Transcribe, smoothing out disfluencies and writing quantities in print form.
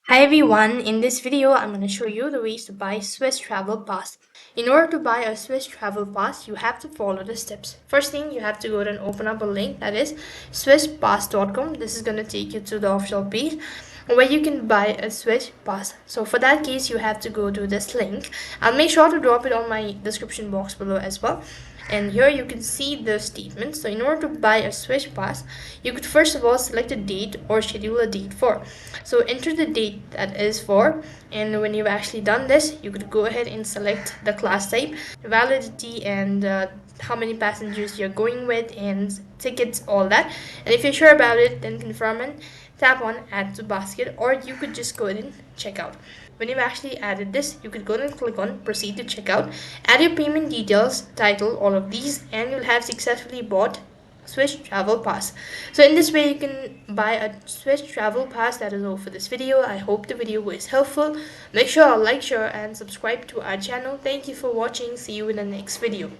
Hi everyone, in this video I'm going to show you the ways to buy Swiss travel pass. In order to buy a Swiss travel pass, you have to follow the steps. First thing, you have to go and open up a link, that is swisspass.com. This is going to take you to the official page where you can buy a Swiss pass. So for that case, you have to go to this link. I'll make sure to drop it on my description box below as well. And here you can see the statement. So in order to buy a Swiss pass, you could first of all select a date or schedule a date for. So enter the date that is for, and when you've actually done this, you could go ahead and select the class type, validity, and how many passengers you're going with, and tickets, all that. And if you're sure about it, then confirm and tap on add to basket, or you could just go ahead and check out. When you've actually added this, you could go ahead and click on proceed to checkout, add your payment details, title, all of these, and you'll have successfully bought Swiss travel pass. So in this way you can buy a Swiss travel pass. That is all for this video. I hope the video was helpful. Make sure to like, share, and subscribe to our channel. Thank you for watching. See you in the next video.